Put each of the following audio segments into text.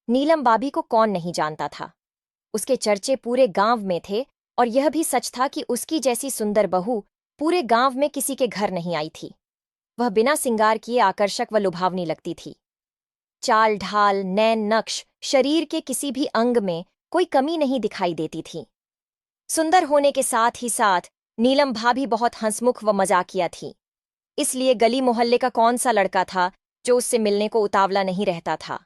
नीलम भाभी को कौन नहीं जानता था। उसके चर्चे पूरे गांव में थे और यह भी सच था कि उसकी जैसी सुंदर बहू पूरे गांव में किसी के घर नहीं आई थी। वह बिना सिंगार किए आकर्षक व लुभावनी लगती थी। चाल ढाल, नैन नक्श, शरीर के किसी भी अंग में कोई कमी नहीं दिखाई देती थी। सुंदर होने के साथ ही साथ नीलम भाभी बहुत हंसमुख व मजाकिया थी। इसलिए गली मोहल्ले का कौन सा लड़का था जो उससे मिलने को उतावला नहीं रहता था।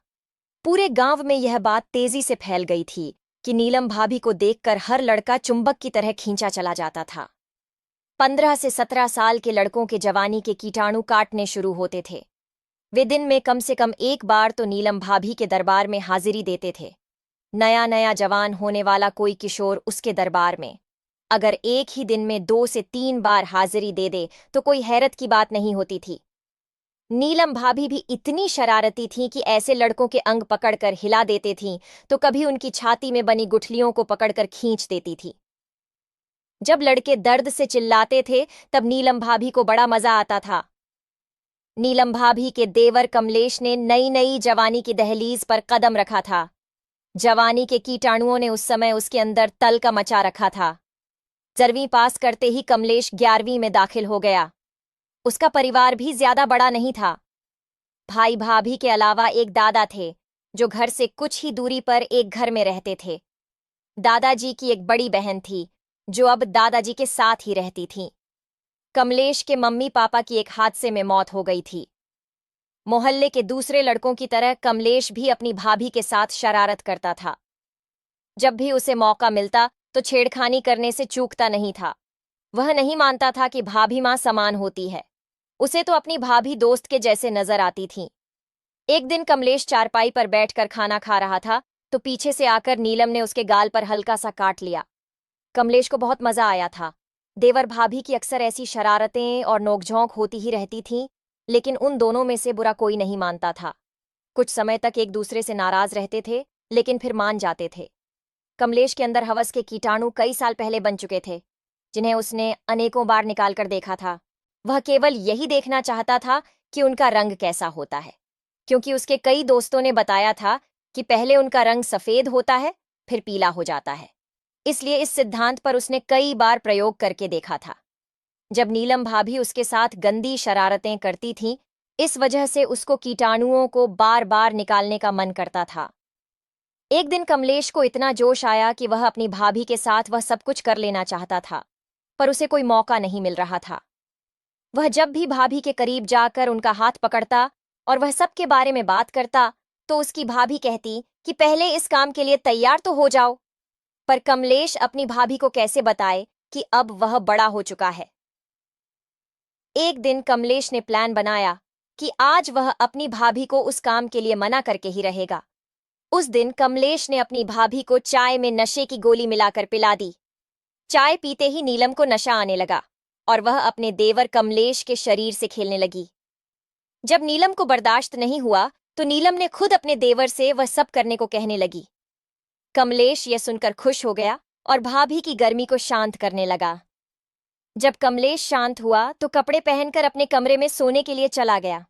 पूरे गांव में यह बात तेजी से फैल गई थी कि नीलम भाभी को देखकर हर लड़का चुंबक की तरह खींचा चला जाता था। 15 से 17 साल के लड़कों के जवानी के कीटाणु काटने शुरू होते थे। वे दिन में कम से कम एक बार तो नीलम भाभी के दरबार में हाजिरी देते थे। नया नया जवान होने वाला कोई किशोर उसके दरबार में अगर एक ही दिन में 2 से 3 बार हाजिरी दे दे तो कोई हैरत की बात नहीं होती थी। नीलम भाभी भी इतनी शरारती थीं कि ऐसे लड़कों के अंग पकड़कर हिला देते थीं तो कभी उनकी छाती में बनी गुठलियों को पकड़कर खींच देती थी। जब लड़के दर्द से चिल्लाते थे तब नीलम भाभी को बड़ा मजा आता था। नीलम भाभी के देवर कमलेश ने नई नई जवानी की दहलीज पर कदम रखा था। जवानी के कीटाणुओं ने उस समय उसके अंदर तल का मचा रखा था। 12वीं पास करते ही कमलेश 11वीं में दाखिल हो गया। उसका परिवार भी ज्यादा बड़ा नहीं था। भाई भाभी के अलावा एक दादा थे जो घर से कुछ ही दूरी पर एक घर में रहते थे। दादाजी की एक बड़ी बहन थी जो अब दादाजी के साथ ही रहती थी। कमलेश के मम्मी पापा की एक हादसे में मौत हो गई थी। मोहल्ले के दूसरे लड़कों की तरह कमलेश भी अपनी भाभी के साथ शरारत करता था। जब भी उसे मौका मिलता तो छेड़खानी करने से चूकता नहीं था। वह नहीं मानता था कि भाभी मां समान होती है। उसे तो अपनी भाभी दोस्त के जैसे नजर आती थीं। एक दिन कमलेश चारपाई पर बैठकर खाना खा रहा था तो पीछे से आकर नीलम ने उसके गाल पर हल्का सा काट लिया। कमलेश को बहुत मजा आया था। देवर भाभी की अक्सर ऐसी शरारतें और नोकझोंक होती ही रहती थीं, लेकिन उन दोनों में से बुरा कोई नहीं मानता था। कुछ समय तक एक दूसरे से नाराज रहते थे लेकिन फिर मान जाते थे। कमलेश के अंदर हवस के कीटाणु कई साल पहले बन चुके थे जिन्हें उसने अनेकों बार निकालकर देखा था। वह केवल यही देखना चाहता था कि उनका रंग कैसा होता है, क्योंकि उसके कई दोस्तों ने बताया था कि पहले उनका रंग सफेद होता है फिर पीला हो जाता है। इसलिए इस सिद्धांत पर उसने कई बार प्रयोग करके देखा था। जब नीलम भाभी उसके साथ गंदी शरारतें करती थीं, इस वजह से उसको कीटाणुओं को बार बार निकालने का मन करता था। एक दिन कमलेश को इतना जोश आया कि वह अपनी भाभी के साथ वह सब कुछ कर लेना चाहता था, पर उसे कोई मौका नहीं मिल रहा था। वह जब भी भाभी के करीब जाकर उनका हाथ पकड़ता और वह सबके बारे में बात करता तो उसकी भाभी कहती कि पहले इस काम के लिए तैयार तो हो जाओ। पर कमलेश अपनी भाभी को कैसे बताए कि अब वह बड़ा हो चुका है। एक दिन कमलेश ने प्लान बनाया कि आज वह अपनी भाभी को उस काम के लिए मना करके ही रहेगा। उस दिन कमलेश ने अपनी भाभी को चाय में नशे की गोली मिलाकर पिला दी। चाय पीते ही नीलम को नशा आने लगा और वह अपने देवर कमलेश के शरीर से खेलने लगी। जब नीलम को बर्दाश्त नहीं हुआ तो नीलम ने खुद अपने देवर से वह सब करने को कहने लगी। कमलेश यह सुनकर खुश हो गया और भाभी की गर्मी को शांत करने लगा। जब कमलेश शांत हुआ तो कपड़े पहनकर अपने कमरे में सोने के लिए चला गया।